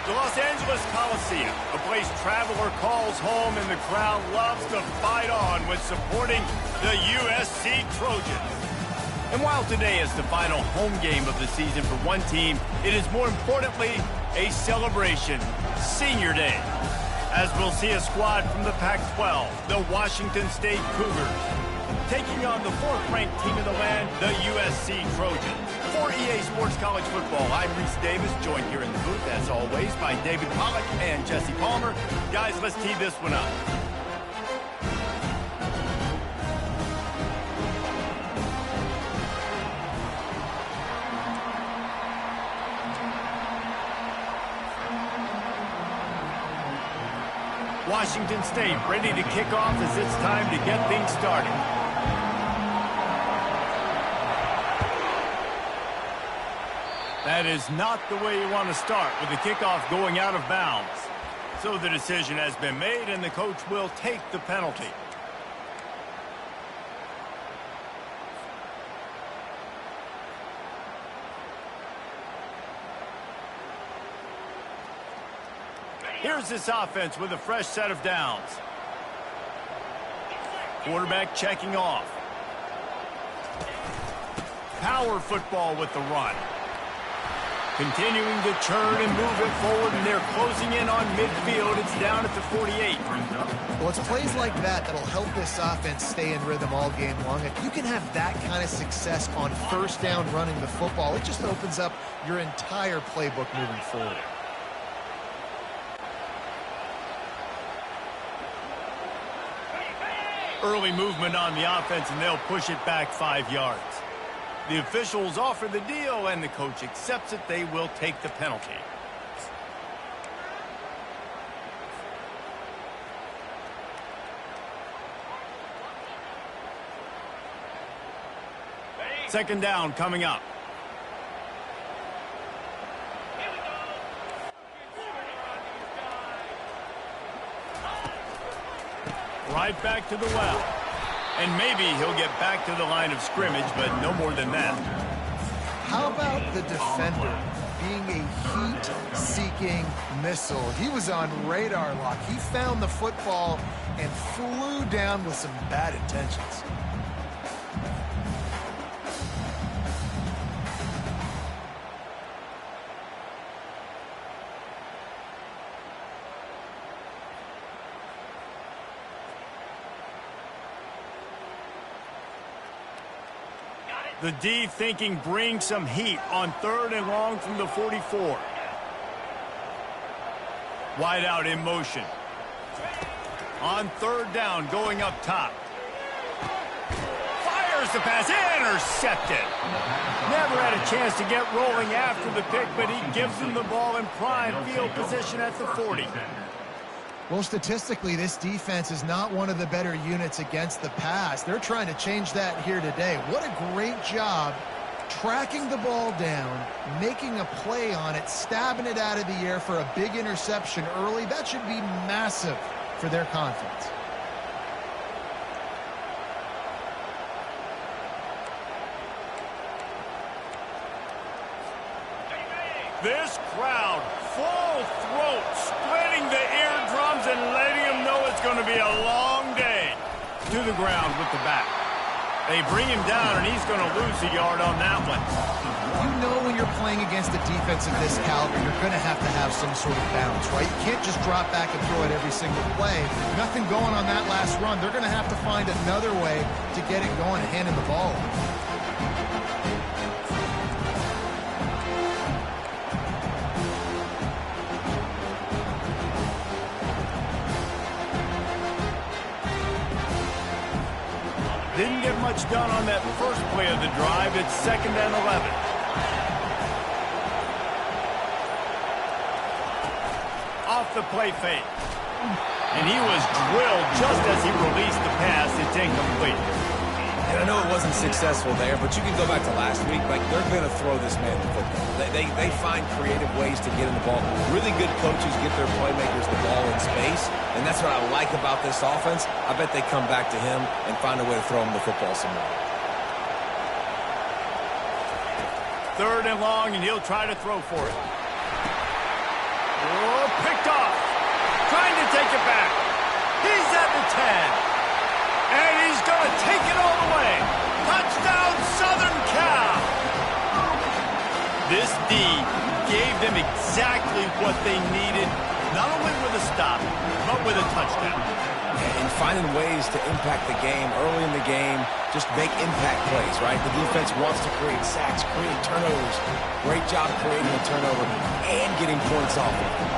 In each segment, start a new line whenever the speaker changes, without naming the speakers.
The Los Angeles Coliseum, a place traveler calls home and the crowd loves to fight on with supporting the USC Trojans. And while today is the final home game of the season for one team, it is more importantly a celebration, Senior Day, as we'll see a squad from the Pac-12, the Washington State Cougars, taking on the fourth-ranked team in the land, the USC Trojans. For EA Sports College Football, I'm Reese Davis, joined here in the booth, as always, by David Pollack and Jesse Palmer. Guys, let's tee this one up. Washington State ready to kick off as it's time to get things started. That is not the way you want to start with the kickoff going out of bounds. So the decision has been made and the coach will take the penalty. Here's this offense with a fresh set of downs. Quarterback checking off. Power football with the run. Continuing to churn and move it forward, and they're closing in on midfield. It's down at the 48.
Well, it's plays like that that'll help this offense stay in rhythm all game long. If you can have that kind of success on first down running the football, it just opens up your entire playbook moving forward.
Early movement on the offense, and they'll push it back 5 yards. The officials offer the deal, and the coach accepts it. They will take the penalty. Second down coming up. Right back to the well. And maybe he'll get back to the line of scrimmage, but no more than that.
How about the defender being a heat-seeking missile? He was on radar lock. He found the football and flew down with some bad intentions.
The D thinking bring some heat on third and long from the 44. Wide out in motion. On third down, going up top. Fires the pass, intercepted. Never had a chance to get rolling after the pick, but he gives them the ball in prime field position at the 40.
Well, statistically, this defense is not one of the better units against the pass. They're trying to change that here today. What a great job tracking the ball down, making a play on it, stabbing it out of the air for a big interception early. That should be massive for their confidence.
This crowd, full throat, splitting the eardrums and letting them know it's going to be a long day. To the ground with the back. They bring him down, and he's going to lose a yard on that one.
You know when you're playing against a defense of this caliber, you're going to have some sort of balance, right? You can't just drop back and throw it every single play. Nothing going on that last run. They're going to have to find another way to get it going and handing the ball.
Didn't get much done on that first play of the drive. It's 2nd and 11. Off the play fake. And he was drilled just as he released the pass. It's incomplete.
And I know it wasn't successful there, but you can go back to last week. Like, they're going to throw this man the football. They find creative ways to get in the ball. Really good coaches get their playmakers the ball in space, and that's what I like about this offense. I bet they come back to him and find a way to throw him the football some more.
3rd and long, and he'll try to throw for it. picked off. Trying to take it back. He's at the 10. And he's going to take it all the way. Touchdown, Southern Cal. This D gave them exactly what they needed, not only with a stop, but with a touchdown.
And finding ways to impact the game early in the game, just make impact plays, right? The defense wants to create sacks, create turnovers. Great job creating a turnover and getting points off of it.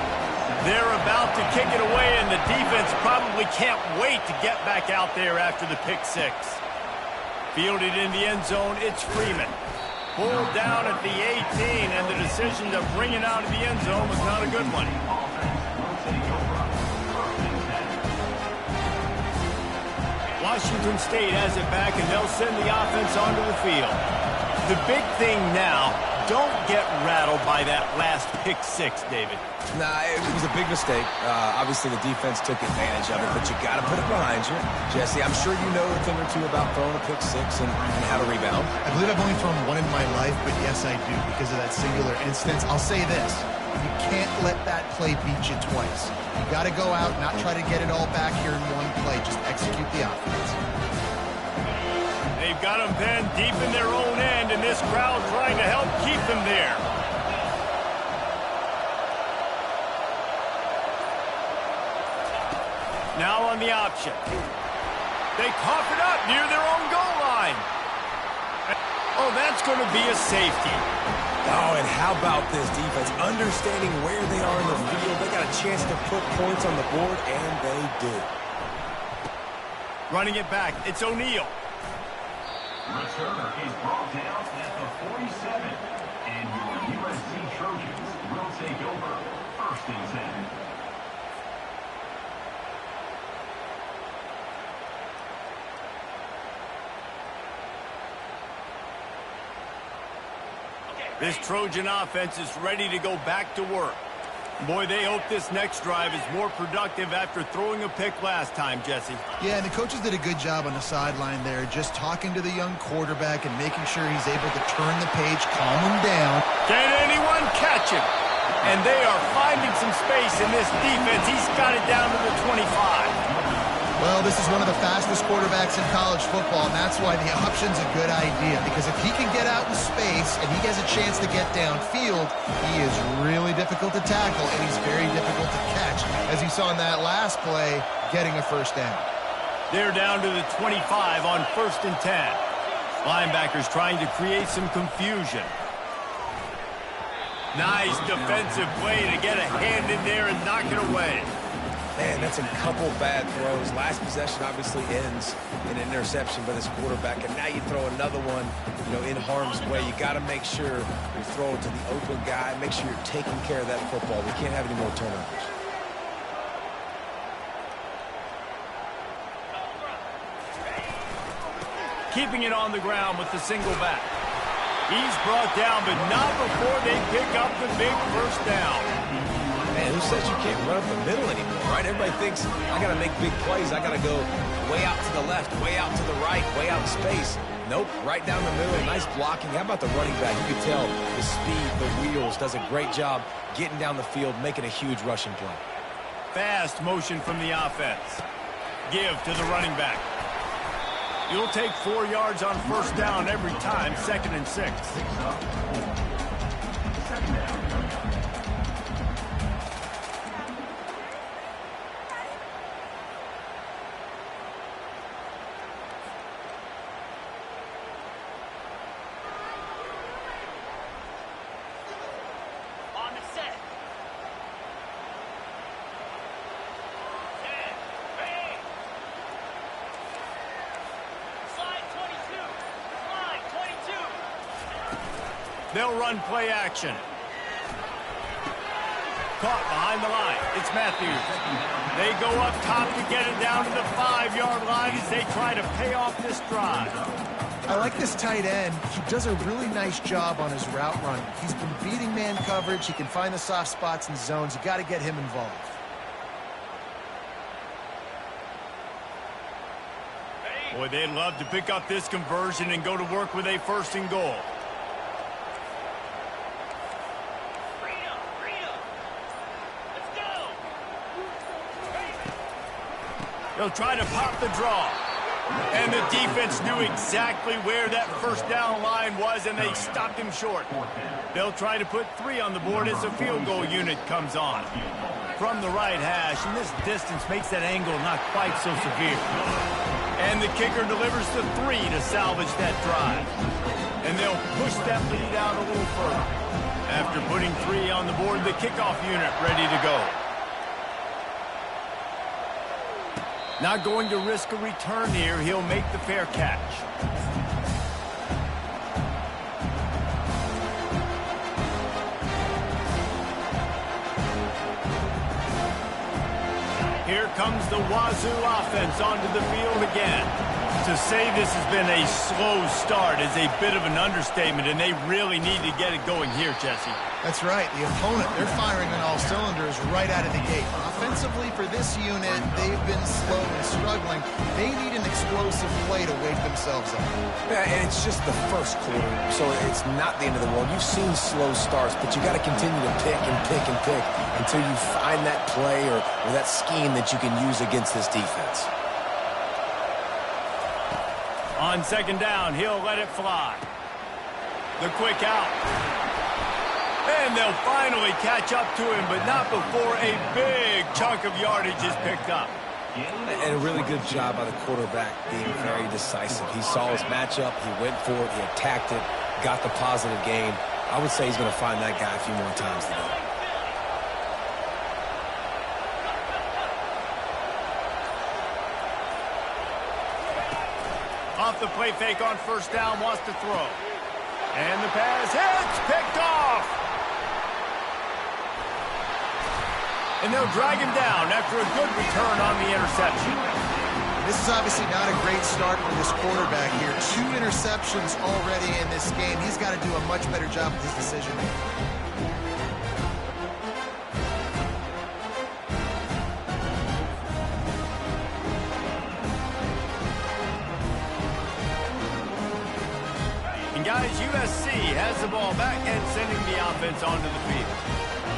They're about to kick it away, and the defense probably can't wait to get back out there after the pick six. Fielded in the end zone, it's Freeman. Pulled down at the 18, and the decision to bring it out of the end zone was not a good one. Washington State has it back, and they'll send the offense onto the field. The big thing now, don't get rattled by that last pick six, David.
Nah, it was a big mistake. Obviously, the defense took advantage of it, but you got to put it behind you. Jesse, I'm sure you know a thing or two about throwing a pick six and how to rebound.
I believe I've only thrown one in my life, but yes, I do because of that singular instance. I'll say this. You can't let that play beat you twice. You got to go out, not try to get it all back here in one play. Just execute the offense.
They've got them penned deep in their own end, and this crowd trying to help keep them there. Now on the option. They cough it up near their own goal line. Oh, that's going to be a safety.
Oh, and how about this defense? Understanding where they are in the field. They got a chance to put points on the board, and they did.
Running it back, it's O'Neal.
Returner is brought down at the 47, and your USC Trojans will take over 1st and 10.
This Trojan offense is ready to go back to work. Boy, they hope this next drive is more productive after throwing a pick last time, Jesse.
Yeah, and the coaches did a good job on the sideline there, just talking to the young quarterback and making sure he's able to turn the page, calm him down.
Can anyone catch him? And they are finding some space in this defense. He's got it down to the 25.
Well, this is one of the fastest quarterbacks in college football, and that's why the option's a good idea, because if he can get out in space and he has a chance to get downfield, he is really difficult to tackle, and he's very difficult to catch, as you saw in that last play, getting a first down.
They're down to the 25 on 1st and 10. Linebackers trying to create some confusion. Nice defensive play to get a hand in there and knock it away.
Man, that's a couple bad throws. Last possession obviously ends in an interception by this quarterback, and now you throw another one, in harm's way. You got to make sure you throw it to the open guy. Make sure you're taking care of that football. We can't have any more turnovers.
Keeping it on the ground with the single back. He's brought down, but not before they pick up the big first down.
Man, who says you can't run up the middle anymore, right? Everybody thinks, I got to make big plays. I got to go way out to the left, way out to the right, way out in space. Nope, right down the middle. Nice blocking. How about the running back? You can tell the speed, the wheels, does a great job getting down the field, making a huge rushing play.
Fast motion from the offense. Give to the running back. You'll take 4 yards on first down every time, 2nd and 6. They'll run play action. Caught behind the line. It's Matthews. They go up top to get it down to the 5-yard line as they try to pay off this drive.
I like this tight end. He does a really nice job on his route run. He's been beating man coverage. He can find the soft spots and zones. You got to get him involved.
Boy, they'd love to pick up this conversion and go to work with a 1st and goal. They'll try to pop the draw. And the defense knew exactly where that first down line was, and they stopped him short. They'll try to put 3 on the board as the field goal unit comes on. From the right hash, and this distance makes that angle not quite so severe. And the kicker delivers the 3 to salvage that drive. And they'll push that lead out a little further. After putting 3 on the board, the kickoff unit ready to go. Not going to risk a return here. He'll make the fair catch. Here comes the Wazoo offense onto the field again. To say this has been a slow start is a bit of an understatement, and they really need to get it going here, Jesse.
That's right. The opponent, they're firing on all cylinders right out of the gate. Offensively, for this unit, they've been slow and struggling. They need an explosive play to wake themselves up.
Yeah, and it's just the first quarter, so it's not the end of the world. You've seen slow starts, but you got to continue to pick and pick and pick until you find that play or that scheme that you can use against this defense.
On second down, he'll let it fly. The quick out. And they'll finally catch up to him, but not before a big chunk of yardage is picked up.
And a really good job by the quarterback being very decisive. He saw his matchup, he went for it, he attacked it, got the positive gain. I would say he's going to find that guy a few more times today.
Off the play fake on first down, wants to throw. And the pass hits, picked off. And they'll drag him down after a good return on the interception.
This is obviously not a great start for this quarterback here. 2 interceptions already in this game. He's got to do a much better job with his decision making.
Guys, USC has the ball back and sending the offense onto the field.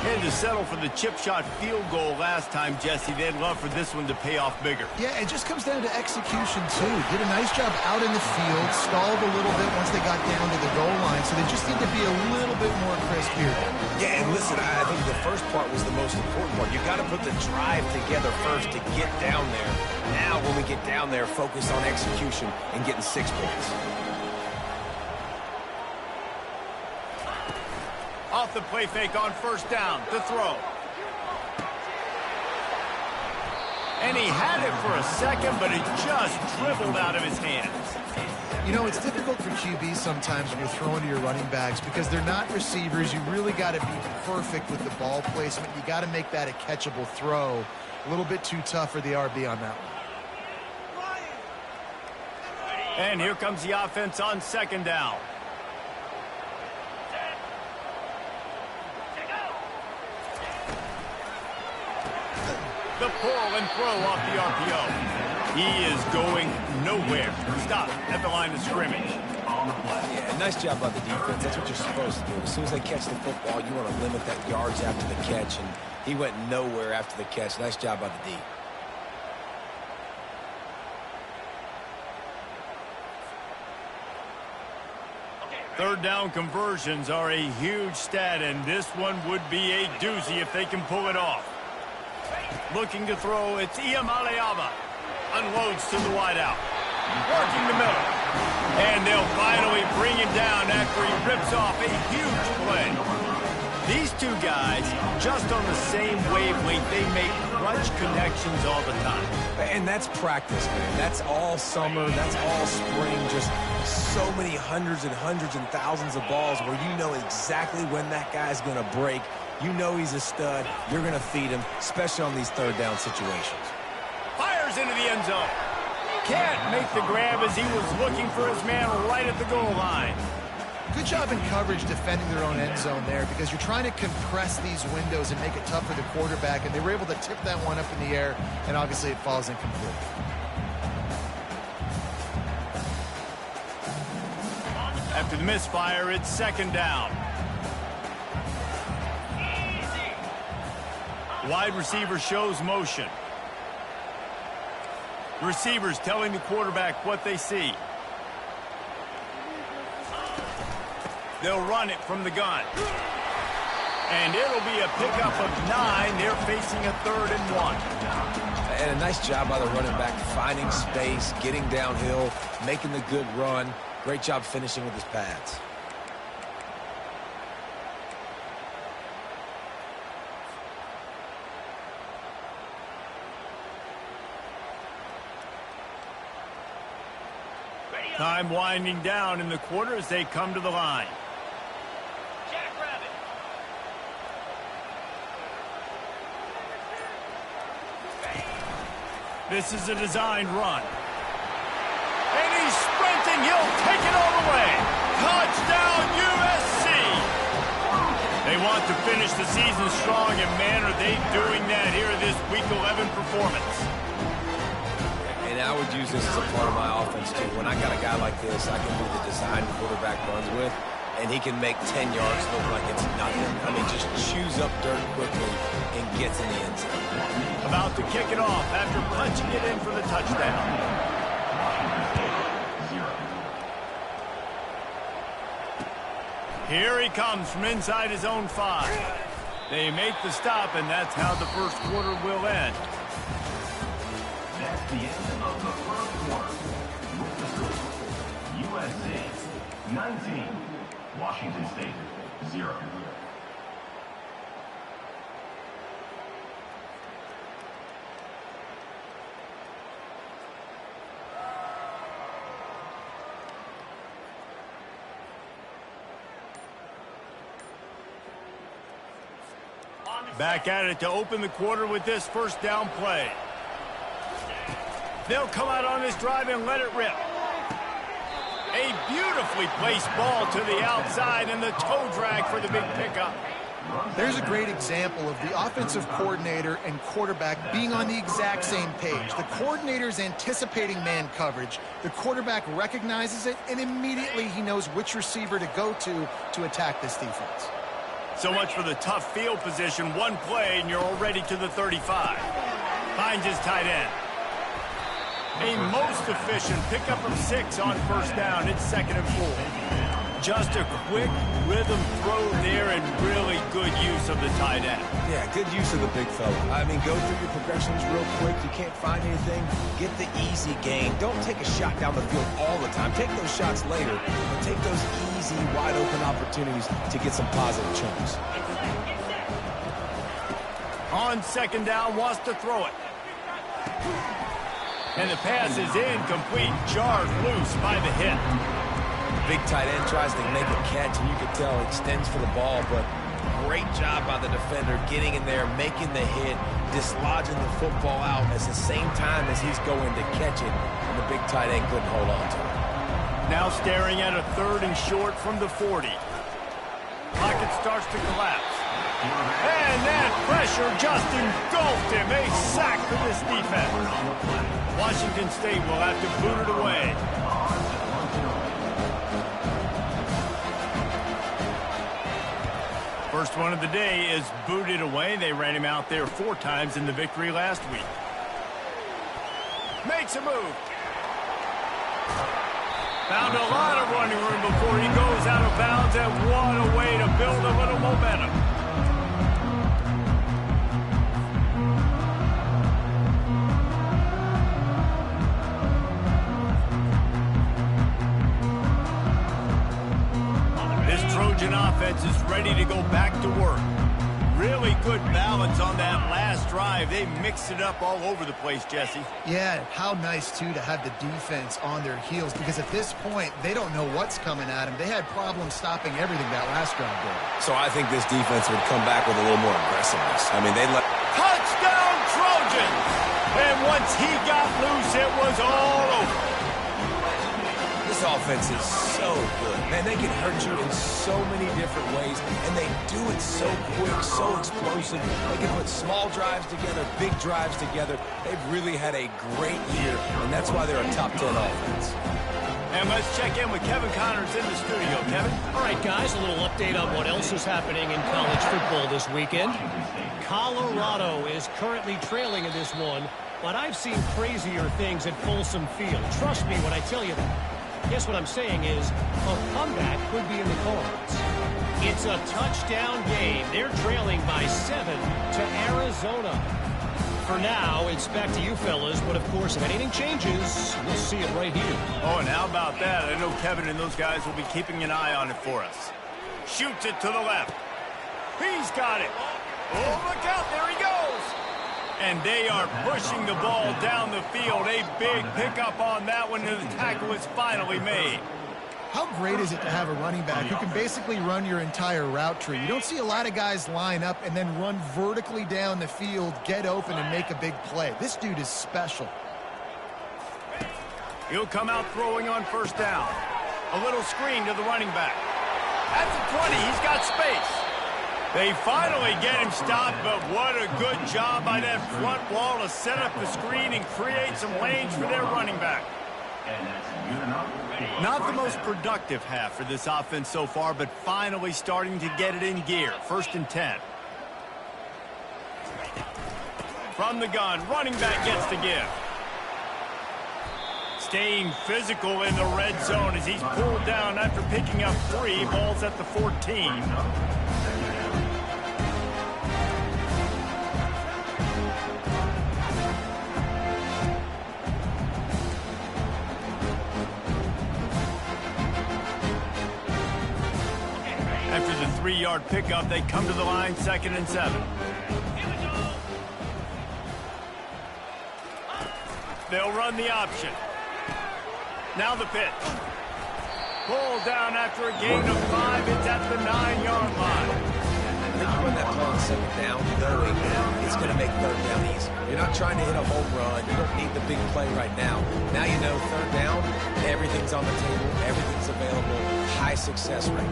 Had to settle for the chip shot field goal last time, Jesse. They'd love for this one to pay off bigger.
Yeah, it just comes down to execution, too. Did a nice job out in the field, stalled a little bit once they got down to the goal line, so they just need to be a little bit more crisp here.
Yeah, and listen, I think the first part was the most important part. You got to put the drive together first to get down there. Now, when we get down there, focus on execution and getting 6 points.
Off the play fake on first down, to throw. And he had it for a second, but it just dribbled out of his hands.
You know, it's difficult for QBs sometimes when you're throwing to your running backs because they're not receivers. You really got to be perfect with the ball placement. You got to make that a catchable throw. A little bit too tough for the RB on that one.
And here comes the offense on second down. The pull and throw off the RPO. He is going nowhere. Stop at the line of scrimmage.
Yeah, nice job by the defense. That's what you're supposed to do. As soon as they catch the football, you want to limit that yards after the catch, and he went nowhere after the catch. Nice job by the D.
Third down conversions are a huge stat, and this one would be a doozy if they can pull it off. Looking to throw, it's Iamaleava. Unloads to the wideout. Working the middle. And they'll finally bring him down after he rips off a huge play. These two guys, just on the same wavelength, they make clutch connections all the time.
And that's practice, man. That's all summer. That's all spring. Just so many hundreds and thousands of balls where you know exactly when that guy's going to break. You know he's a stud. You're going to feed him, especially on these third down situations.
Fires into the end zone. Can't make the grab as he was looking for his man right at the goal line.
Good job in coverage defending their own end zone there because you're trying to compress these windows and make it tough for the quarterback, and they were able to tip that one up in the air, and obviously it falls incomplete.
After the misfire, it's second down. Wide receiver shows motion. Receivers telling the quarterback what they see. They'll run it from the gun. And it'll be a pickup of 9. They're facing a 3rd and 1.
And a nice job by the running back, finding space, getting downhill, making the good run. Great job finishing with his pads.
Time winding down in the quarter as they come to the line. This is a designed run. And he's sprinting. He'll take it all the way. Touchdown, USC. They want to finish the season strong, and man, are they doing that here in this Week 11 performance.
And I would use this as a part of my offense, too. When I got a guy like this, I can do the design quarterback runs with, and he can make 10 yards look like it's nothing. I mean, just chews up dirt quickly and gets in the end zone.
About to kick it off after punching it in for the touchdown. Here he comes from inside his own 5. They make the stop, and that's how the first quarter will end.
That's the end of the first quarter. With the score, USC 19, Washington State 0.
Back at it to open the quarter with this first down play. They'll come out on this drive and let it rip. A beautifully placed ball to the outside and the toe drag for the big pickup.
There's a great example of the offensive coordinator and quarterback being on the exact same page. The coordinator's anticipating man coverage. The quarterback recognizes it, and immediately he knows which receiver to go to attack this defense.
So much for the tough field position. One play, and you're already to the 35. Finds his tight end. A most efficient pickup of 6 on first down. It's 2nd and 4. Just a quick rhythm throw there and really good use of the tight end.
Yeah, good use of the big fella. I mean, go through your progressions real quick. You can't find anything, get the easy gain. Don't take a shot down the field all the time. Take those shots later, but take those easy, wide-open opportunities to get some positive chunks.
On 2nd down, wants to throw it. And the pass is incomplete, jarred loose by the hit.
Big tight end tries to make a catch, and you can tell extends for the ball, but great job by the defender getting in there, making the hit, dislodging the football out at the same time as he's going to catch it, and the big tight end couldn't hold on to it.
Now staring at a 3rd and short from the 40. Pocket starts to collapse. And that pressure just engulfed him. A sack for this defense. Washington State will have to boot it away. First one of the day is booted away. They ran him out there 4 times in the victory last week. Makes a move. Found a lot of running room before he goes out of bounds, and what a way to build a little momentum. This Trojan offense is ready to go back to work. Really good balance on that last drive. They mixed it up all over the place, Jesse.
Yeah, how nice, too, to have the defense on their heels, because at this point, they don't know what's coming at them. They had problems stopping everything that last drive did.
So I think this defense would come back with a little more aggressiveness. I mean, they let...
Touchdown, Trojans! And once he got loose, it was all over.
This offense is so good. Man, they can hurt you in so many different ways, and they do it so quick, so explosive. They can put small drives together, big drives together. They've really had a great year, and that's why they're a top 10 offense.
And let's check in with Kevin Connors in the studio. Kevin?
All right, guys, a little update on what else is happening in college football this weekend. Colorado is currently trailing in this one but I've seen crazier things at Folsom Field. Trust me when I tell you that. Guess what I'm saying is a comeback could be in the cards. It's a touchdown game. They're trailing by 7 to Arizona. For now, it's back to you fellas, but of course, if anything changes, we'll see it right here.
Oh, and how about that? I know Kevin and those guys will be keeping an eye on it for us. Shoots it to the left. He's got it. Oh, look out. There he goes. And they are pushing the ball down the field. A big pickup on that one, and the tackle is finally made.
How great is it to have a running back who can basically run your entire route tree? You don't see a lot of guys line up and then run vertically down the field, get open, and make a big play. This dude is special.
He'll come out throwing on first down. A little screen to the running back. At the 20, he's got space. They finally get him stopped, but what a good job by that front wall to set up the screen and create some lanes for their running back.
And that's good enough.
Not the most productive half for this offense so far, but finally starting to get it in gear. 1st and 10. From the gun, running back gets the give. Staying physical in the red zone as he's pulled down after picking up 3. Balls at the 14. After the 3-yard pickup, they come to the line, 2nd and 7. They'll run the option. Now the pitch. Pulled down after a gain of 5. It's at the 9-yard line.
I think you run that play on 2nd down, knowing it's going to make 3rd down easy. You're not trying to hit a home run. You don't need the big play right now. Now you know 3rd down, everything's on the table, everything's available, high success rate.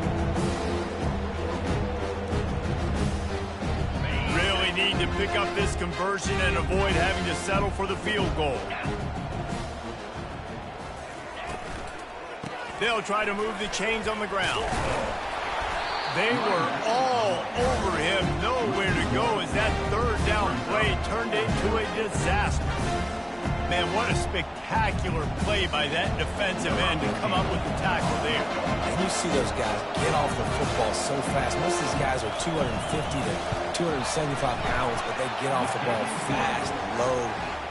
Really need to pick up this conversion and avoid having to settle for the field goal. They'll try to move the chains on the ground. They were all over him, nowhere to go as that 3rd down play turned into a disaster. Man, what a spectacular play by that defensive end to come up with the tackle there.
And you see those guys get off the football so fast. Most of these guys are 250 to 275 pounds, but they get off the ball fast, low.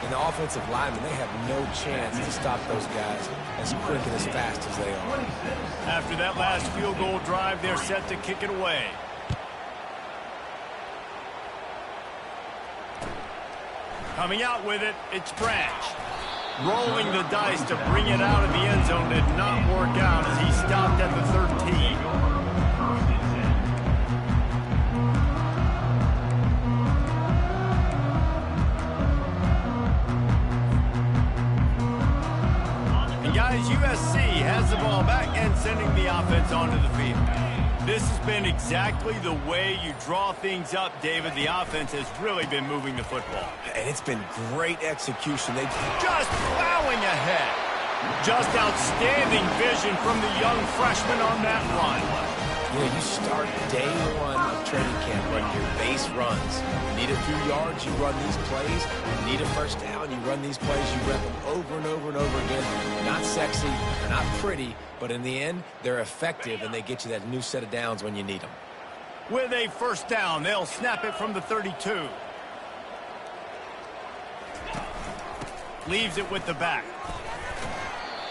And the offensive linemen, they have no chance to stop those guys as quick and as fast as they are.
After that last field goal drive, they're set to kick it away. Coming out with it, it's Branch. Rolling the dice to bring it out of the end zone did not work out as he stopped at the 13. And guys, USC has the ball back and sending the offense onto the field. This has been exactly the way you draw things up, David. The offense has really been moving the football.
And it's been great execution. They've
just plowing ahead. Just outstanding vision from the young freshman on that run.
You know, you start day 1 of training camp running your base runs. You need a few yards, you run these plays. You need a first down, you run these plays. You rep them over and over and over again. Not sexy, they're not pretty, but in the end, they're effective, and they get you that new set of downs when you need them.
With a first down, they'll snap it from the 32. Leaves it with the back.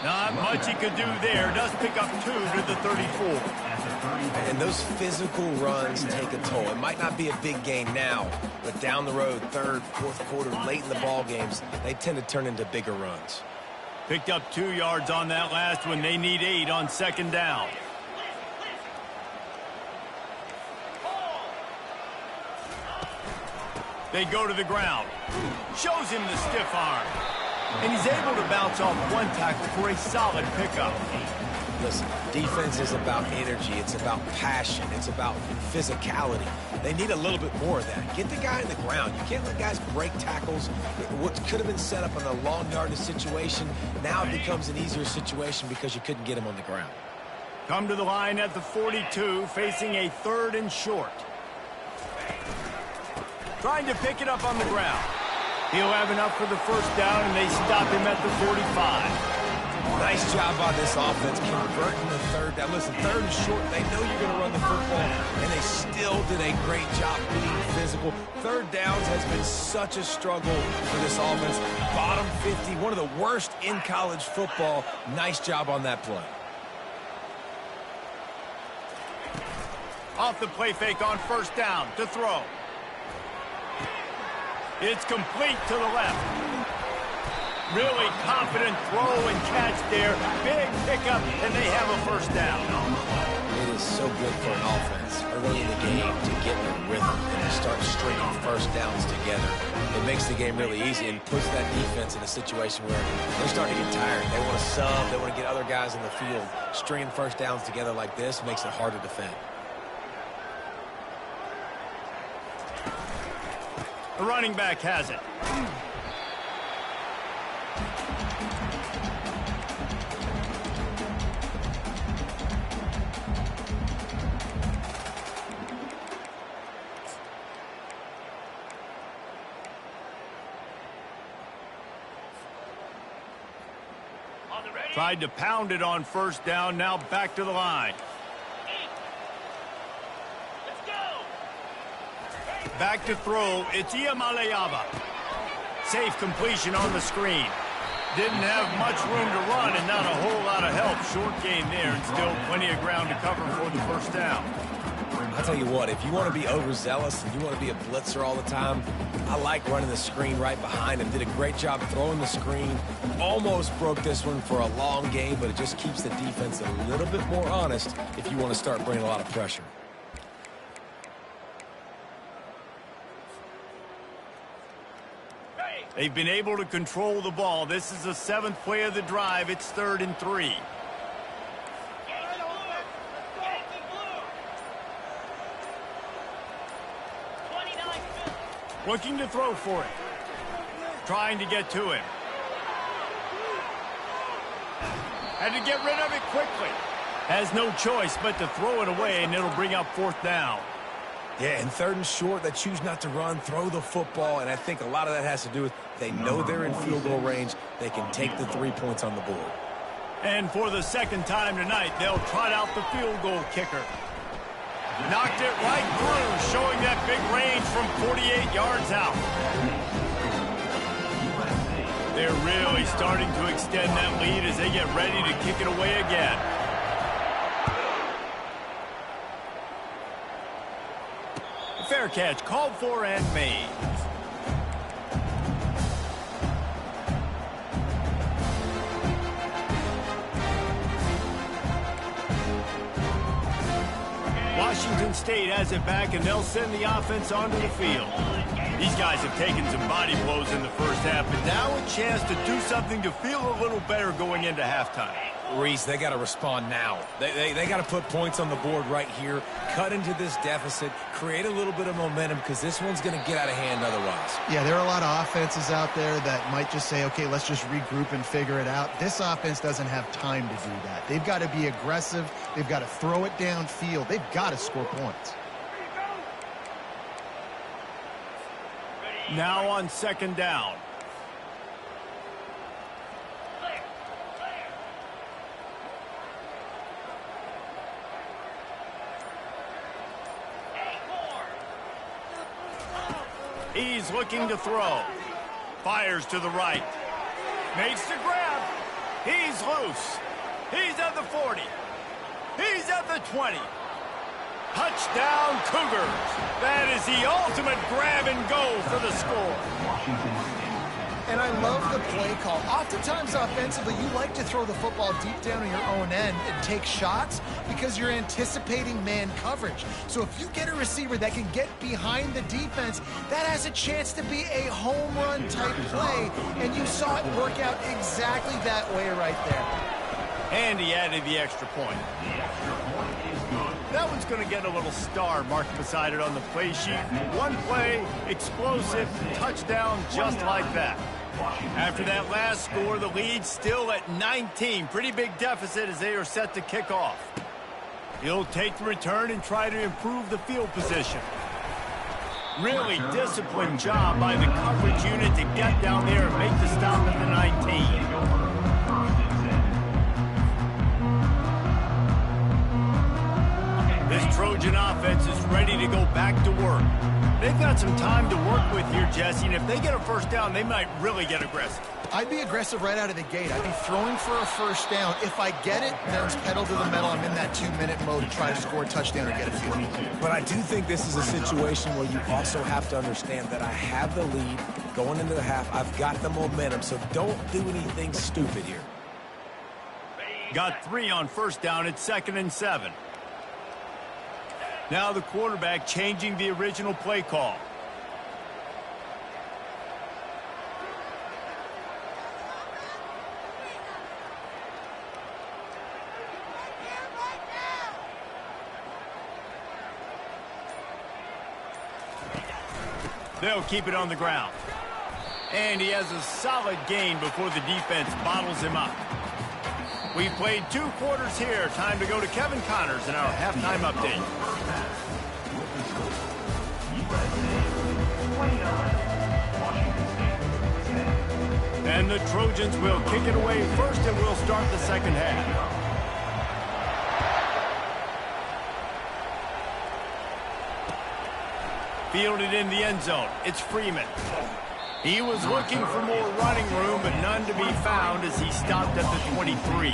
Not much he could do there. Does pick up 2 to the 34.
And those physical runs take a toll. It might not be a big game now, but down the road, 3rd, 4th quarter, late in the ball games, they tend to turn into bigger runs.
Picked up 2 yards on that last one. They need 8 on 2nd down. They go to the ground. Shows him the stiff arm. And he's able to bounce off one tackle for a solid pickup.
Listen, defense is about energy. It's about passion. It's about physicality. They need a little bit more of that. Get the guy in the ground. You can't let guys break tackles. What could have been set up in a long yardage situation, now it becomes an easier situation because you couldn't get him on the ground.
Come to the line at the 42, facing a 3rd and short. Trying to pick it up on the ground. He'll have enough for the first down, and they stop him at the 45.
Nice job by this offense converting the third down. Listen, third and short, they know you're going to run the football, and they still did a great job being physical. Third downs has been such a struggle for this offense. Bottom 50, one of the worst in college football. Nice job on that play.
Off the play fake on first down to throw. It's complete to the left. Really confident throw and catch there. Big pickup, and they have a first down.
It is so good for an offense early in the game to get in a rhythm and to start stringing first downs together. It makes the game really easy and puts that defense in a situation where they're starting to get tired. They want to sub. They want to get other guys in the field. Stringing first downs together like this makes it hard to defend.
The running back has it. Tried to pound it on first down, now back to the line. Back to throw, it's Iamaleava. Safe completion on the screen. Didn't have much room to run and not a whole lot of help. Short gain there and still plenty of ground to cover for the first down.
I'll tell you what, if you want to be overzealous and you want to be a blitzer all the time, I like running the screen right behind him. Did a great job throwing the screen. Almost broke this one for a long game, but it just keeps the defense a little bit more honest if you want to start bringing a lot of pressure.
They've been able to control the ball. This is the seventh play of the drive. It's 3rd and 3. Looking to throw for it. Trying to get to him. Had to get rid of it quickly. Has no choice but to throw it away, and it'll bring up 4th down.
Yeah, and 3rd and short, they choose not to run, throw the football, and I think a lot of that has to do with they know they're in field goal range. They can take the 3 points on the board.
And for the second time tonight, they'll trot out the field goal kicker. Knocked it right through, showing that big range from 48 yards out. They're really starting to extend that lead as they get ready to kick it away again. Fair catch called for and made. Washington State has it back, and they'll send the offense onto the field. These guys have taken some body blows in the first half, but now a chance to do something to feel a little better going into halftime.
Reese, they got to respond now. They got to put points on the board right here, cut into this deficit, create a little bit of momentum, because this one's going to get out of hand otherwise.
Yeah, there are a lot of offenses out there that might just say, okay, let's just regroup and figure it out. This offense doesn't have time to do that. They've got to be aggressive. They've got to throw it downfield. They've got to score points.
Now on 2nd down. He's looking to throw. Fires to the right. Makes the grab. He's loose. He's at the 40. He's at the 20. Touchdown Cougars. That is the ultimate grab and go for the score.
And I love the play call. Oftentimes offensively, you like to throw the football deep down on your own end and take shots because you're anticipating man coverage. So if you get a receiver that can get behind the defense, that has a chance to be a home run type play. And you saw it work out exactly that way right there.
And he added the extra point. That one's going to get a little star marked beside it on the play sheet. One play, explosive, touchdown just like that. After that last score, the lead's still at 19. Pretty big deficit as they are set to kick off. He'll take the return and try to improve the field position. Really disciplined job by the coverage unit to get down there and make the stop at the 19. This Trojan offense is ready to go back to work. They've got some time to work with here, Jesse, and if they get a first down, they might really get aggressive.
I'd be aggressive right out of the gate. I'd be throwing for a first down. If I get it, then it's pedal to the metal. I'm in that 2-minute mode to try to score a touchdown or get a field goal.
But I do think this is a situation where you also have to understand that I have the lead going into the half. I've got the momentum, so don't do anything stupid here.
Got 3 on first down at 2nd and 7. Now the quarterback changing the original play call. They'll keep it on the ground. And he has a solid gain before the defense bottles him up. We've played 2 quarters here. Time to go to Kevin Connors in our halftime update. And the Trojans will kick it away first, and we'll start the second half. Fielded in the end zone. It's Freeman. He was looking for more running room, but none to be found as he stopped at the 23.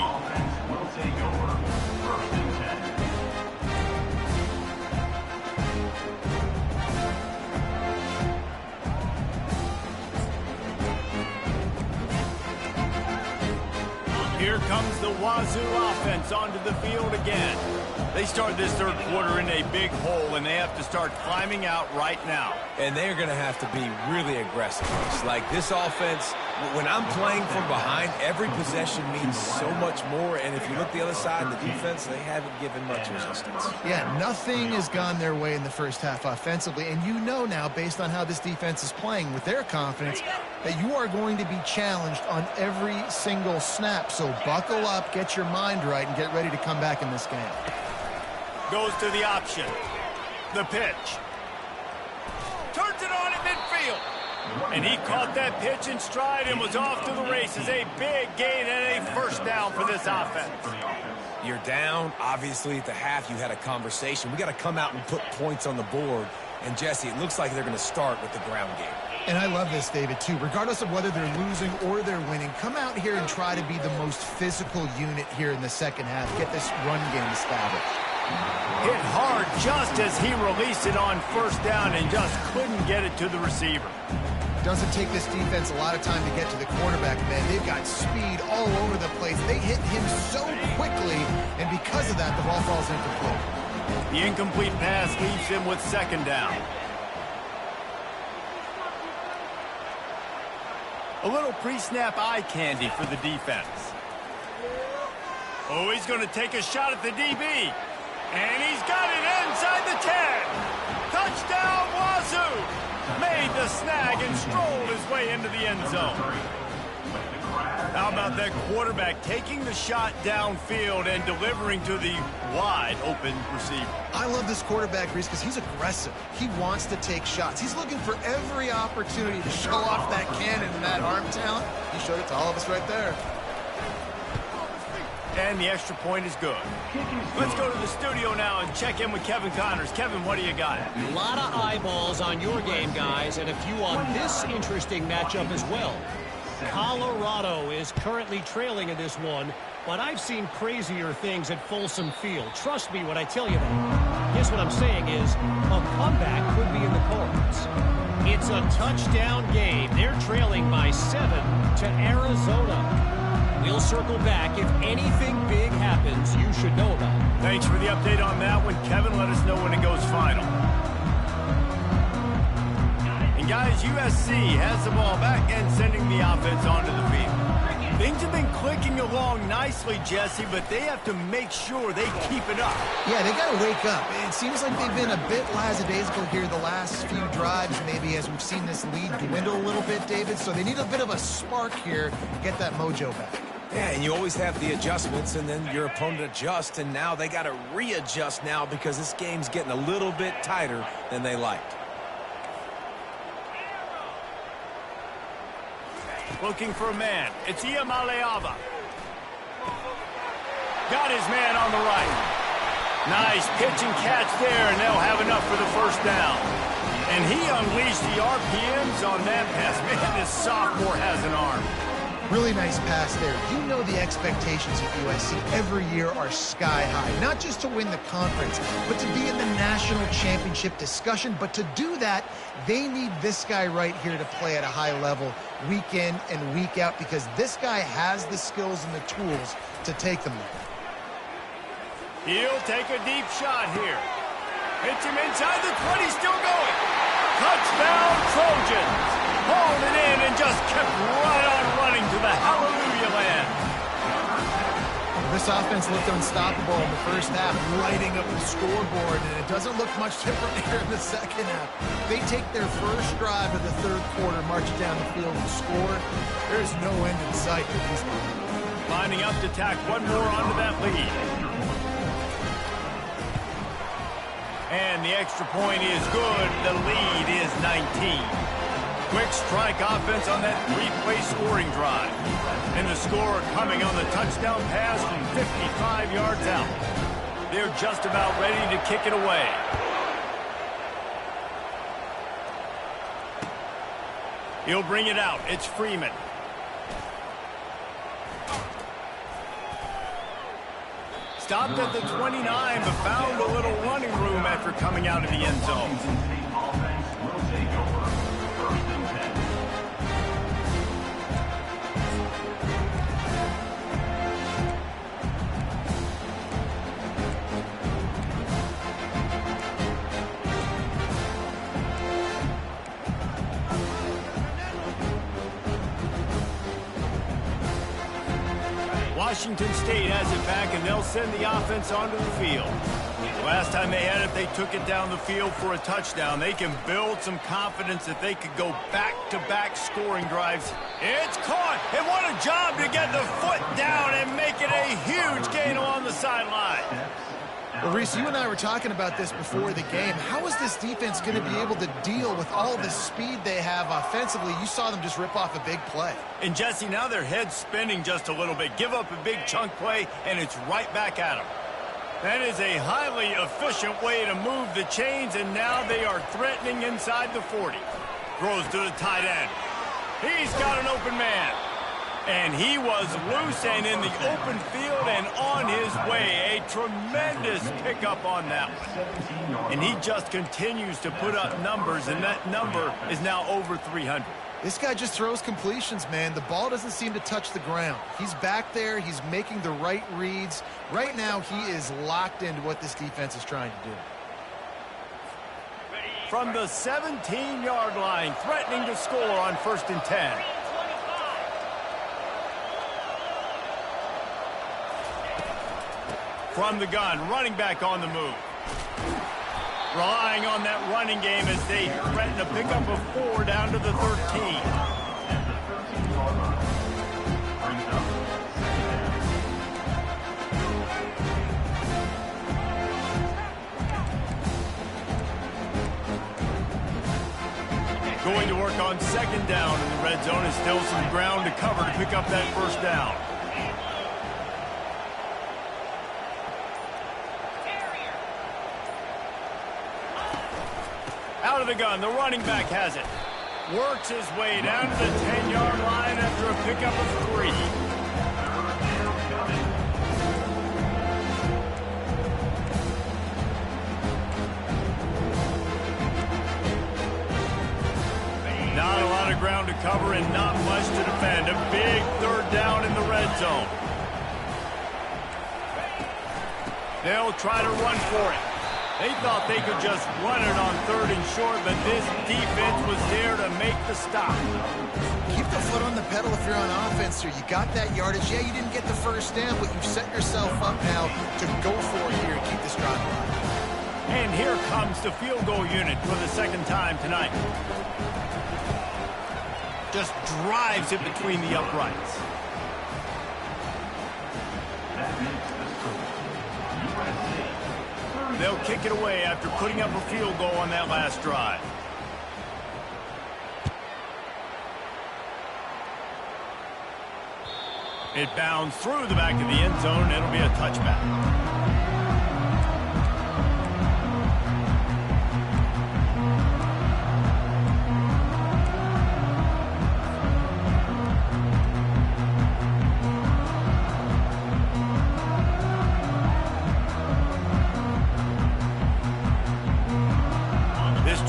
Here comes the Wazoo offense onto the field again. They start this third quarter in a big hole, and they have to start climbing out right now.
And they're going to have to be really aggressive. It's like this offense, when I'm playing from behind, every possession means so much more. And if you look the other side, the defense, they haven't given much resistance.
Yeah, nothing has gone their way in the first half offensively. And you know now, based on how this defense is playing with their confidence, that you are going to be challenged on every single snap. So buckle up, get your mind right, and get ready to come back in this game.
Goes to the option. The pitch. Turns it on at midfield. And he caught that pitch in stride and was off to the races. A big gain and a first down for this offense.
You're down. Obviously, at the half, you had a conversation. We got to come out and put points on the board. And, Jesse, it looks like they're going to start with the ground game.
And I love this, David, too. Regardless of whether they're losing or they're winning, come out here and try to be the most physical unit here in the second half. Get this run game established.
Hit hard just as he released it on first down and just couldn't get it to the receiver.
Doesn't take this defense a lot of time to get to the quarterback, man. They've got speed all over the place. They hit him so quickly, and because of that, the ball falls incomplete.
The incomplete pass leaves him with second down. A little pre-snap eye candy for the defense. Oh, he's going to take a shot at the DB. And he's got it inside the 10. Touchdown, Wazoo. Made the snag and strolled his way into the end zone. How about that quarterback taking the shot downfield and delivering to the wide open receiver?
I love this quarterback, Reese, because he's aggressive. He wants to take shots. He's looking for every opportunity to show off that cannon and that arm talent. He showed it to all of us right there.
And the extra point is good. Let's go to the studio now and check in with Kevin Connors. Kevin, what do you got?
A lot of eyeballs on your game, guys, and a few on this interesting matchup as well. Colorado is currently trailing in this one, but I've seen crazier things at Folsom Field. Trust me when I tell you that. Guess what I'm saying is a comeback could be in the cards. It's a touchdown game. They're trailing by 7 to Arizona. We'll circle back. If anything big happens, you should know about it.
Thanks for the update on that one, Kevin. Let us know when it goes final. And guys, USC has the ball back and sending the offense onto the field. Things have been clicking along nicely, Jesse, but they have to make sure they keep it up.
Yeah, they got to wake up. It seems like they've been a bit lackadaisical here the last few drives, maybe, as we've seen this lead dwindle a little bit, David. So they need a bit of a spark here to get that mojo back.
Yeah, and you always have the adjustments, and then your opponent adjusts, and now they got to readjust now because this game's getting a little bit tighter than they liked.
Looking for a man. It's Iamaleava. Got his man on the right. Nice pitch and catch there, and they'll have enough for the first down. And he unleashed the RPMs on that pass. Man, this sophomore has an arm.
Really nice pass there. You know the expectations at USC every year are sky high. Not just to win the conference, but to be in the national championship discussion. But to do that, they need this guy right here to play at a high level week in and week out, because this guy has the skills and the tools to take them there.
He'll take a deep shot here. Hits him inside the 20, still going. Touchdown, Trojans. Hauled it in and just kept right on running to the hallelujah land.
This offense looked unstoppable in the first half, lighting up the scoreboard, and it doesn't look much different here in the second half. They take their first drive of the third quarter, march down the field and score. There's no end in sight for these guys.
Lining up to tack one more onto that lead. And the extra point is good. The lead is 19. Quick strike offense on that three-play scoring drive. And the score coming on the touchdown pass from 55 yards out. They're just about ready to kick it away. He'll bring it out. It's Freeman. Stopped at the 29, but found a little running room after coming out of the end zone. Washington State has it back, and they'll send the offense onto the field. Last time they had it, they took it down the field for a touchdown. They can build some confidence that they could go back-to-back scoring drives. It's caught, and what a job to get the foot down and make it a huge gain along the sideline.
Well, Reese, you and I were talking about this before the game. How is this defense going to be able to deal with all the speed they have offensively? You saw them just rip off a big play.
And, Jesse, now their head's spinning just a little bit. Give up a big chunk play, and it's right back at them. That is a highly efficient way to move the chains, and now they are threatening inside the 40. Throws to the tight end. He's got an open man. And he was loose and in the open field and on his way. A tremendous pickup on that one. And he just continues to put up numbers, and that number is now over 300.
This guy just throws completions, man. The ball doesn't seem to touch the ground. He's back there. He's making the right reads. Right now, he is locked into what this defense is trying to do.
From the 17-yard line, threatening to score on 1st and 10. From the gun, running back on the move. Relying on that running game as they threaten to pick up a 4 down to the 13. Going to work on 2nd down in the red zone, and still some ground to cover to pick up that 1st down. Out of the gun, the running back has it. Works his way down to the 10-yard line after a pickup of 3. Not a lot of ground to cover and not much to defend. A big 3rd down in the red zone. They'll try to run for it. They thought they could just run it on 3rd and short, but this defense was there to make the stop.
Keep the foot on the pedal if you're on offense here. You got that yardage. Yeah, you didn't get the 1st down, but you've set yourself up now to go for it here and keep this drive alive.
And here comes the field goal unit for the 2nd time tonight. Just drives it between the uprights. They'll kick it away after putting up a field goal on that last drive. It bounds through the back of the end zone, and it'll be a touchback.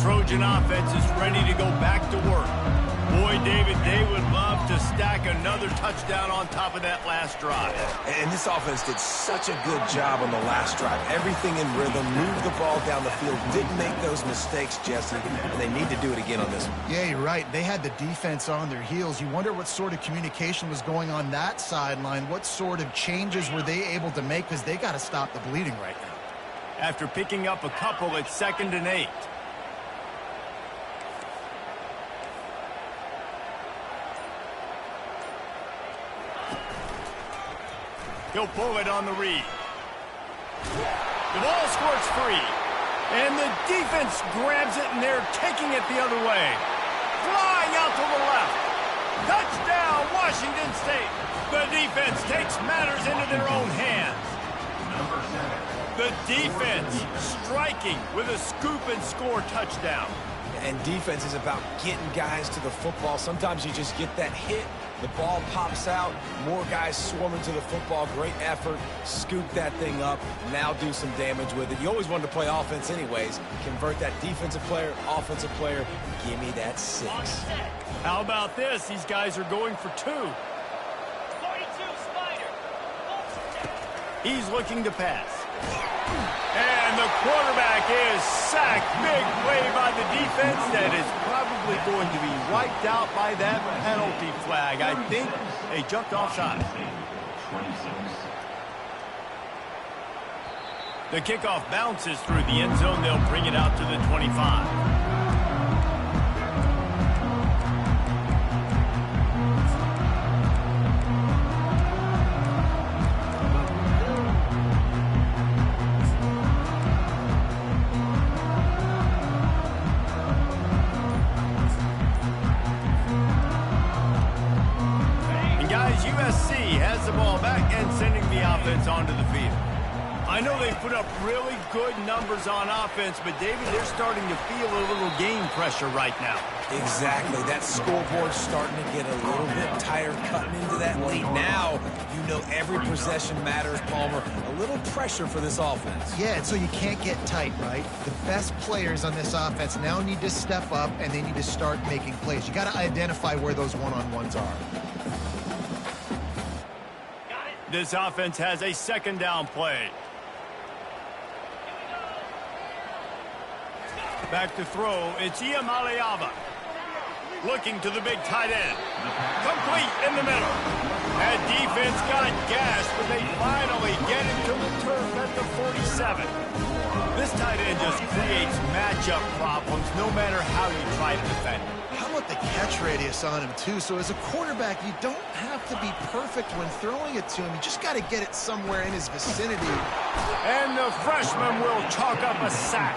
Trojan offense is ready to go back to work. Boy, David, they would love to stack another touchdown on top of that last drive.
And this offense did such a good job on the last drive. Everything in rhythm, moved the ball down the field, didn't make those mistakes, Jesse, and they need to do it again on this one.
Yeah, you're right. They had the defense on their heels. You wonder what sort of communication was going on that sideline. What sort of changes were they able to make, because they got to stop the bleeding right now.
After picking up a couple, it's 2nd and 8. He'll pull it on the read. The ball squirts free. And the defense grabs it, and they're taking it the other way. Flying out to the left. Touchdown, Washington State. The defense takes matters into their own hands. The defense striking with a scoop and score touchdown.
And defense is about getting guys to the football. Sometimes you just get that hit. The ball pops out, more guys swarming to the football. Great effort, scoop that thing up, now do some damage with it. You always wanted to play offense anyways. Convert that defensive player, offensive player. Give me that 6.
How about this? These guys are going for 2.
42, Spider.
He's looking to pass. And the quarterback is sacked. Big play by the defense that is probably going to be wiped out by that penalty flag. I think they jumped offside. The kickoff bounces through the end zone. They'll bring it out to the 25. USC has the ball back and sending the offense onto the field. I know they put up really good numbers on offense, but David, they're starting to feel a little game pressure right now.
Exactly. That scoreboard's starting to get a little bit tired cutting into that late. Now, you know every possession matters, Palmer. A little pressure for this offense.
Yeah, and so you can't get tight, right? The best players on this offense now need to step up, and they need to start making plays. You got to identify where those one-on-ones are.
This offense has a 2nd down play. Back to throw, it's Iamaleava. Looking to the big tight end. Complete in the middle. That defense got gassed, but they finally get into the turf at the 47. This tight end just creates matchup problems no matter how you try to defend it.
How about the catch radius on him, too? So as a quarterback, you don't have to be perfect when throwing it to him. You just got to get it somewhere in his vicinity.
And the freshman will chalk up a sack.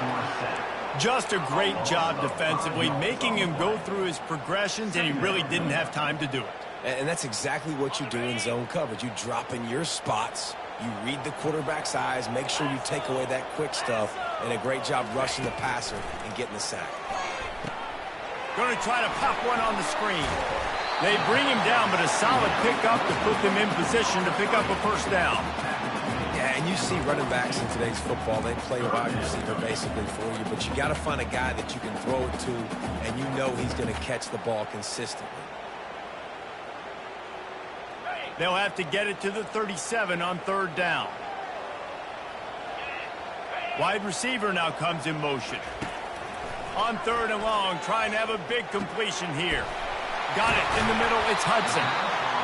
Just a great job defensively, making him go through his progressions, and he really didn't have time to do it.
And that's exactly what you do in zone coverage. You drop in your spots, you read the quarterback's eyes, make sure you take away that quick stuff, and a great job rushing the passer and getting the sack.
Going to try to pop one on the screen. They bring him down, but a solid pickup to put them in position to pick up a 1st down.
Yeah, and you see running backs in today's football, they play wide receiver basically for you, but you got to find a guy that you can throw it to, and you know he's going to catch the ball consistently.
They'll have to get it to the 37 on 3rd down. Wide receiver now comes in motion. On 3rd and long, trying to have a big completion here. Got it in the middle, it's Hudson.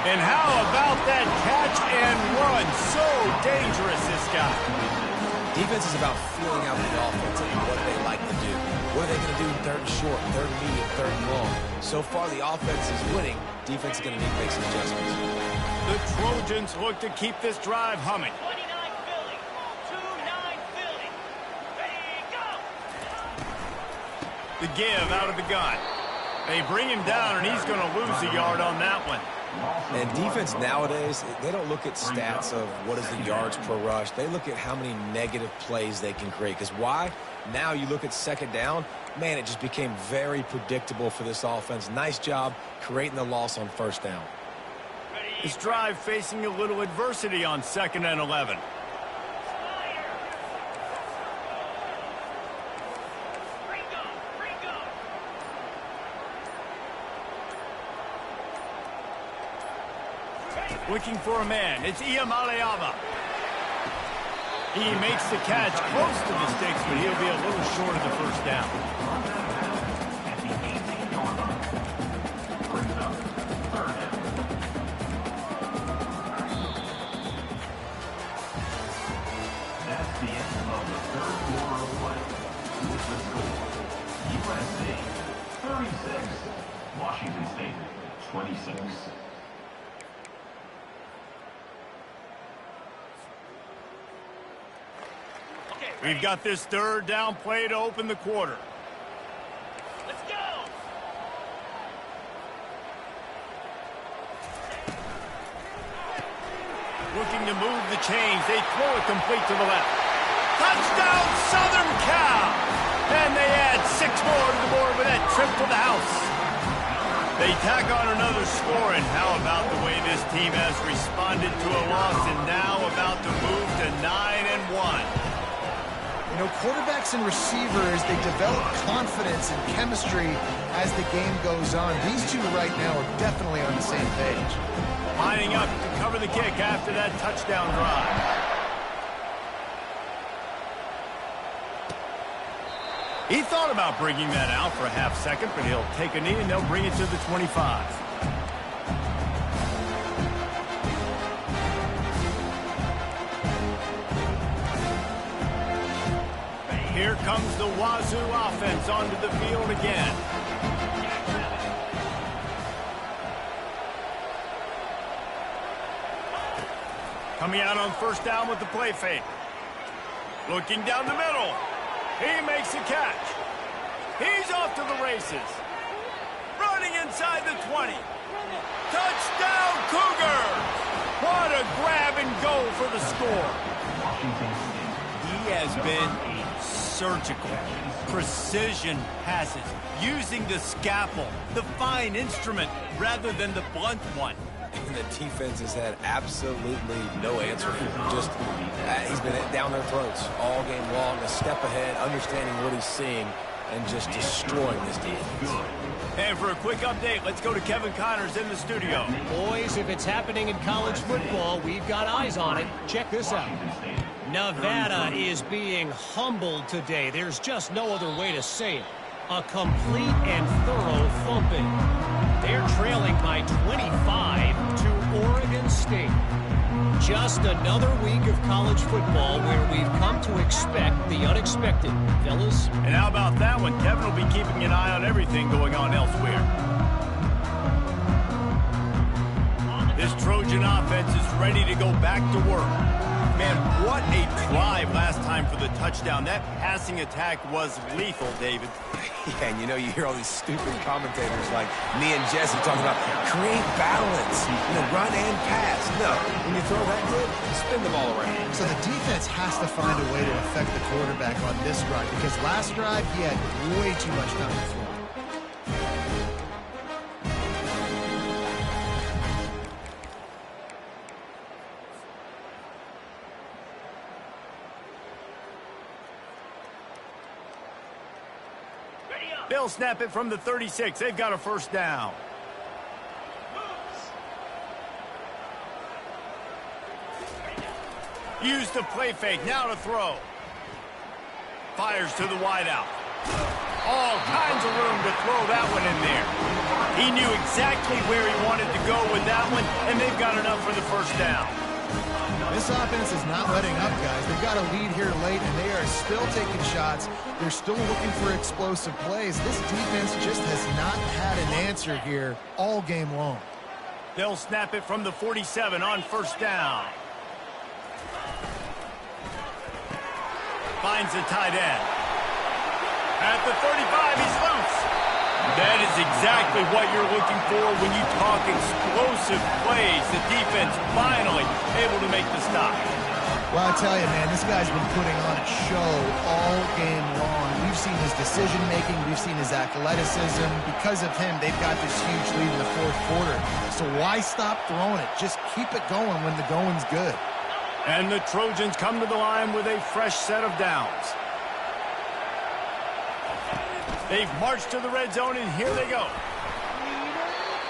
And how about that catch and run? So dangerous, this guy.
Defense is about feeling out the offense and what they like to do. What are they going to do 3rd and short, 3rd and medium, 3rd and long? So far, the offense is winning. Defense is going to need to make some adjustments.
The Trojans look to keep this drive humming.
29 Philly. 2-9 Philly. Ready, go!
The give out of the gun. They bring him down, and he's going to lose a yard on that one.
And defense nowadays, they don't look at stats of what is the yards per rush. They look at how many negative plays they can create. Because why? Now you look at second down, man, it just became very predictable for this offense. Nice job creating the loss on first down.
This drive facing a little adversity on 2nd and 11. Looking for a man. It's Iamaleava. He makes the catch close to the sticks, but he'll be a little short of the first down.
That's the end of the third quarter of play. With the score, USC 36, Washington State 26.
We've got this third down play to open the quarter.
Let's go!
Looking to move the chains. They throw it complete to the left. Touchdown, Southern Cal! And they add 6 more to the board with that trip to the house. They tack on another score, and how about the way this team has responded to a loss and now about to move to 9-1.
You know, quarterbacks and receivers, they develop confidence and chemistry as the game goes on. These two right now are definitely on the same page.
Lining up to cover the kick after that touchdown drive. He thought about bringing that out for a half second, but he'll take a knee and they'll bring it to the 25. Here comes the Wazoo offense onto the field again. Coming out on first down with the play fake. Looking down the middle. He makes a catch. He's off to the races. Running inside the 20. Touchdown, Cougars! What a grab and go for the score. He has been surgical, precision passes, using the scalpel, the fine instrument, rather than the blunt one.
And the defense has had absolutely no answer for him. Just, he's been down their throats all game long, a step ahead, understanding what he's seeing, and just destroying this defense.
And for a quick update, let's go to Kevin Connors in the studio.
Boys, if it's happening in college football, we've got eyes on it. Check this out. Nevada is being humbled today. There's just no other way to say it. A complete and thorough thumping. They're trailing by 25 to Oregon State. Just another week of college football where we've come to expect the unexpected, fellas.
And how about that one? Kevin will be keeping an eye on everything going on elsewhere. This Trojan offense is ready to go back to work. Man, what a drive last time for the touchdown. That passing attack was lethal, David.
Yeah, and you know, you hear all these stupid commentators like me and Jesse talking about create balance, run and pass. No, when you throw that good, spin the ball around.
So the defense has to find a way to affect the quarterback on this drive, because last drive he had way too much time to throw.
They'll snap it from the 36. They've got a first down. Use the play fake. Now to throw. Fires to the wideout. All kinds of room to throw that one in there. He knew exactly where he wanted to go with that one, and they've got enough for the first down.
This offense is not letting up, guys. They've got a lead here late, and they are still taking shots. They're still looking for explosive plays. This defense just has not had an answer here all game long.
They'll snap it from the 47 on first down. Finds the tight end. At the 35, he's loose. That is exactly what you're looking for when you talk explosive plays. The defense finally able to make the stop.
Well, I tell you, man, this guy's been putting on a show all game long. We've seen his decision-making. We've seen his athleticism. Because of him, they've got this huge lead in the fourth quarter. So why stop throwing it? Just keep it going when the going's good.
And the Trojans come to the line with a fresh set of downs. They've marched to the red zone, and here they go.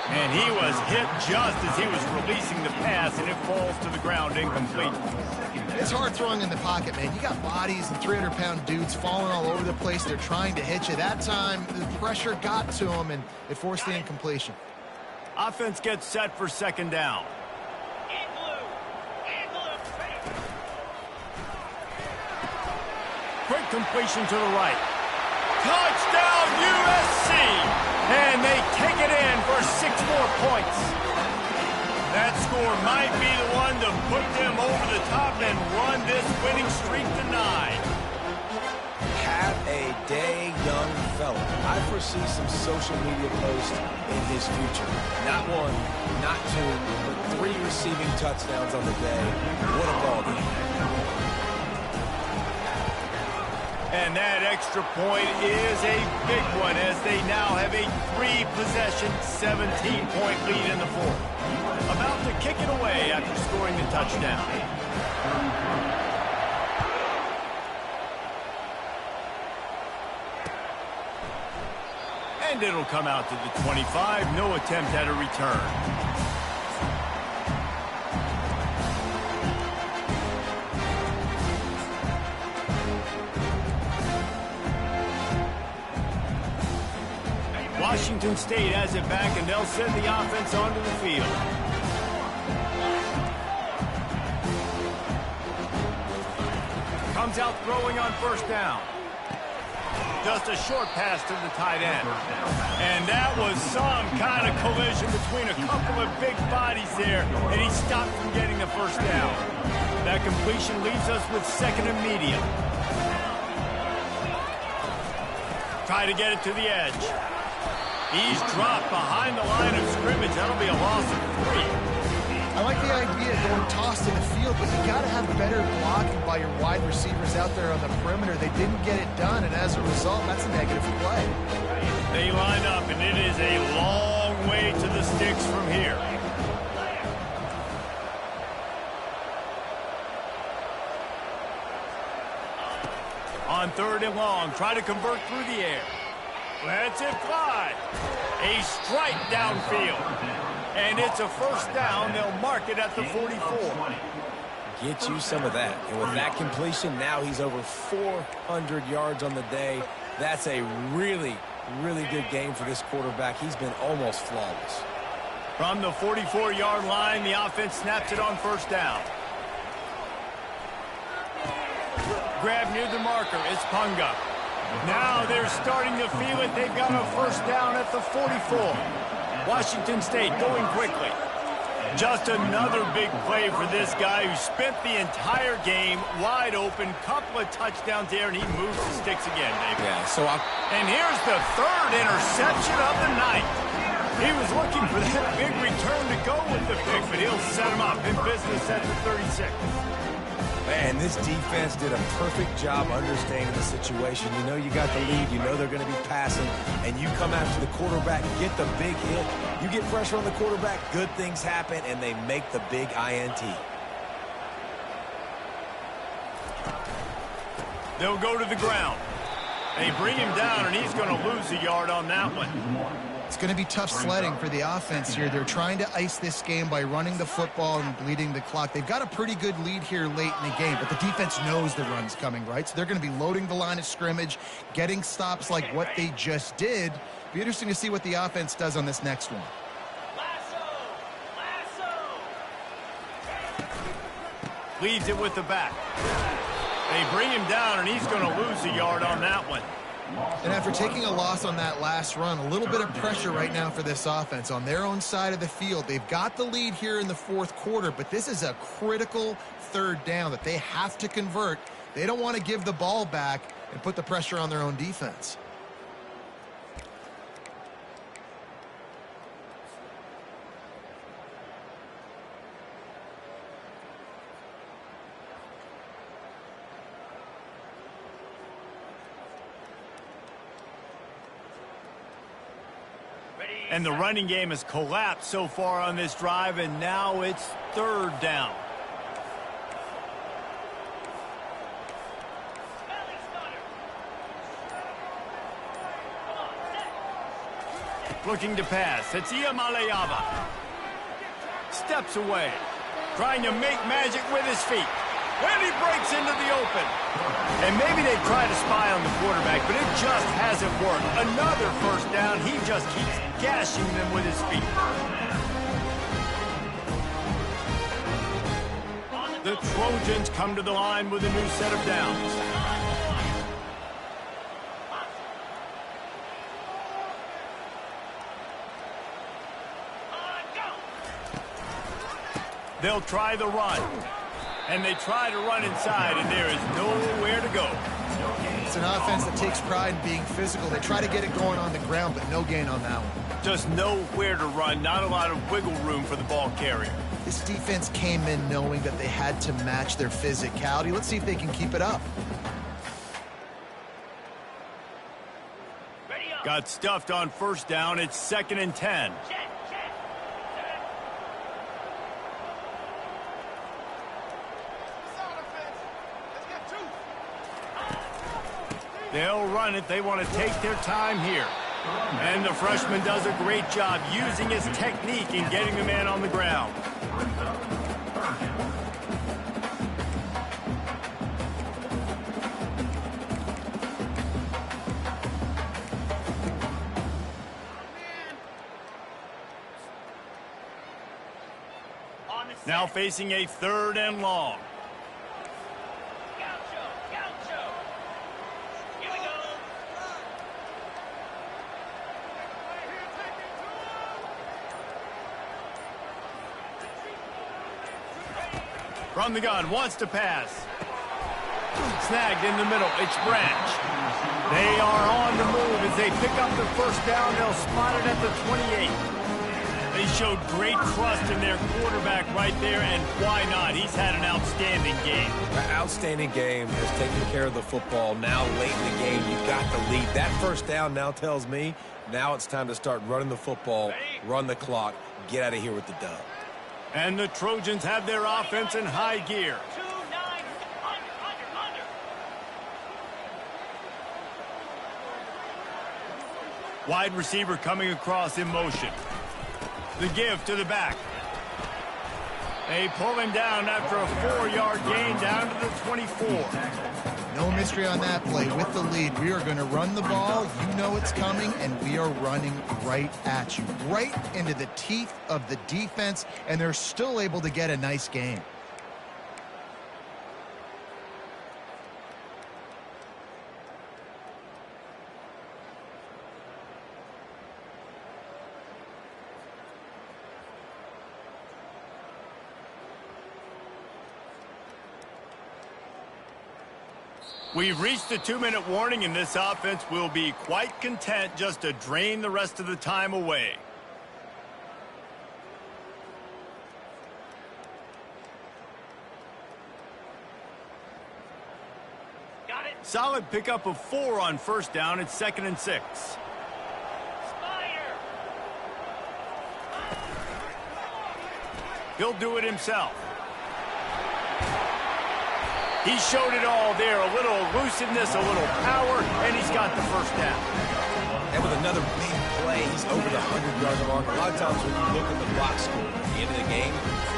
And he was hit just as he was releasing the pass, and it falls to the ground incomplete.
It's hard throwing in the pocket, man. You got bodies and 300-pound dudes falling all over the place. They're trying to hit you. That time, the pressure got to him, and it forced the incompletion.
Offense gets set for second down. Quick completion to the right. Touchdown, USC! And they take it in for 6 more points. That score might be the one to put them over the top and run this winning streak to 9.
Have a day, young fella. I foresee some social media posts in his future. Not 1, not 2, but 3 receiving touchdowns on the day. What a ball game.
And that extra point is a big one as they now have a 3-possession, 17-point lead in the fourth. About to kick it away after scoring the touchdown. And it'll come out to the 25. No attempt at a return. Washington State has it back, and they'll send the offense onto the field. Comes out throwing on first down. Just a short pass to the tight end. And that was some kind of collision between a couple of big bodies there, and he stopped from getting the first down. That completion leaves us with second and medium. Try to get it to the edge. He's dropped behind the line of scrimmage. That'll be a loss of 3.
I like the idea of going tossed to the field, but you got to have better blocking by your wide receivers out there on the perimeter. They didn't get it done, and as a result, that's a negative play.
They line up, and it is a long way to the sticks from here. On 3rd and long, try to convert through the air. Lets it fly. A strike downfield. And it's a first down. They'll mark it at the 44.
Get you some of that. And with that completion, now he's over 400 yards on the day. That's a really, really good game for this quarterback. He's been almost flawless.
From the 44-yard line, the offense snaps it on first down. Grab near the marker. It's Punga. Now they're starting to feel it. They've got a first down at the 44. Washington State going quickly. Just another big play for this guy who spent the entire game wide open. Couple of touchdowns there, and he moves the sticks again, David.
Yeah,
and here's the 3rd interception of the night. He was looking for that big return to go with the pick, but he'll set him up in business at the 36.
Man, this defense did a perfect job understanding the situation. You know you got the lead. You know they're going to be passing. And you come after the quarterback, get the big hit. You get pressure on the quarterback, good things happen, and they make the big INT.
They'll go to the ground. They bring him down, and he's going to lose a yard on that one.
It's going to be tough sledding for the offense here. They're trying to ice this game by running the football and bleeding the clock. They've got a pretty good lead here late in the game, but the defense knows the run's coming, right? So they're going to be loading the line of scrimmage, getting stops like what they just did. Be interesting to see what the offense does on this next one.
Leads it with the back. They bring him down, and he's going to lose a yard on that one.
And after taking a loss on that last run, a little bit of pressure right now for this offense on their own side of the field. They've got the lead here in the fourth quarter, but this is a critical 3rd down that they have to convert. They don't want to give the ball back and put the pressure on their own defense.
And the running game has collapsed so far on this drive, and now it's 3rd down. Looking to pass. It's Iamaleava. Steps away. Trying to make magic with his feet. And he breaks into the open. And maybe they try to spy on the quarterback, but it just hasn't worked. Another 1st down. He just keeps gashing them with his feet. The Trojans come to the line with a new set of downs. They'll try the run. And they try to run inside, and there is nowhere to go.
It's an offense that takes pride in being physical. They try to get it going on the ground, but no gain on that one.
Just nowhere to run, not a lot of wiggle room for the ball carrier.
This defense came in knowing that they had to match their physicality. Let's see if they can keep it up.
Got stuffed on 1st down. It's 2nd and 10. They'll run it. They want to take their time here. And the freshman does a great job using his technique in getting the man on the ground. Now facing a 3rd and long. From the gun, wants to pass. Snagged in the middle, it's Branch. They are on the move as they pick up the 1st down. They'll spot it at the 28. They showed great trust in their quarterback right there, and why not? He's had an outstanding game.
An outstanding game, has taken care of the football. Now late in the game, you've got the lead. That 1st down now tells me now it's time to start running the football, run the clock, get out of here with the dub.
And the Trojans have their offense in high gear. Wide receiver coming across in motion. The give to the back. They pull him down after a 4-yard gain down to the 24.
No mystery on that play. With the lead, we are going to run the ball. You know it's coming, and we are running right at you. Right into the teeth of the defense, and they're still able to get a nice gain.
We've reached the 2-minute warning, and this offense will be quite content just to drain the rest of the time away. Got it. Solid pickup of 4 on 1st down. It's 2nd and 6. He'll do it himself. He showed it all there, a little elusiveness, a little power, and he's got the 1st down.
And with another big play, he's over the 100-yard mark. A lot of times when you look at the box score at the end of the game,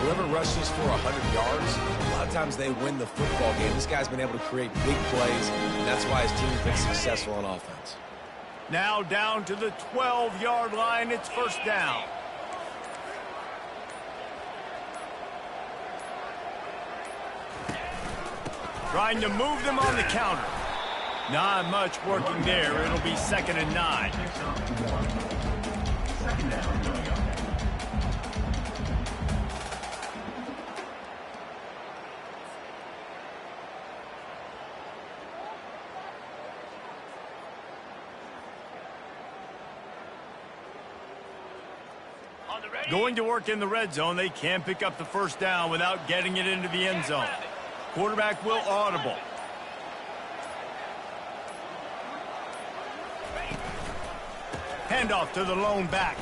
whoever rushes for 100 yards, a lot of times they win the football game. This guy's been able to create big plays, and that's why his team's been successful on offense.
Now down to the 12-yard line, it's 1st down. Trying to move them on the counter. Not much working there. It'll be 2nd and 9. Going to work in the red zone. They can't pick up the 1st down without getting it into the end zone. Quarterback will audible. Handoff to the lone back.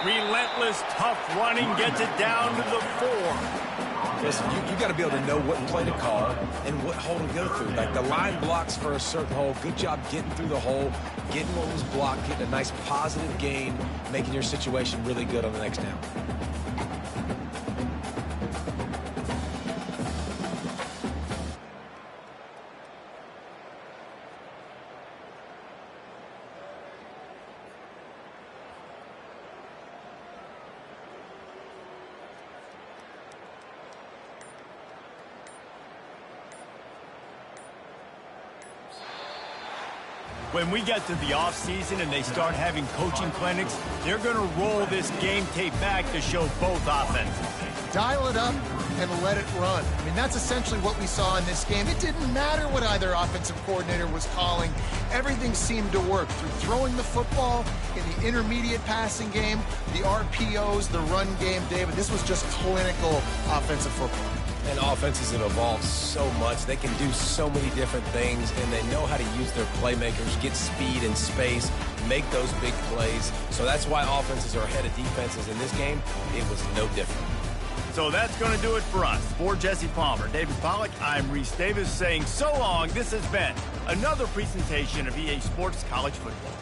Relentless, tough running gets it down to the 4.
Listen, you got to be able to know what play to call and what hole to go through. Like the line blocks for a certain hole. Good job getting through the hole, getting what was blocked, getting a nice positive gain, making your situation really good on the next down.
When we get to the offseason and they start having coaching clinics, they're going to roll this game tape back to show both offenses.
Dial it up and let it run. I mean, that's essentially what we saw in this game. It didn't matter what either offensive coordinator was calling. Everything seemed to work through throwing the football in the intermediate passing game, the RPOs, the run game, David. This was just clinical offensive football.
And offenses have evolved so much. They can do so many different things, and they know how to use their playmakers, get speed and space, make those big plays. So that's why offenses are ahead of defenses in this game. It was no different.
So that's going to do it for us. For Jesse Palmer, David Pollack, I'm Reese Davis saying so long. This has been another presentation of EA Sports College Football.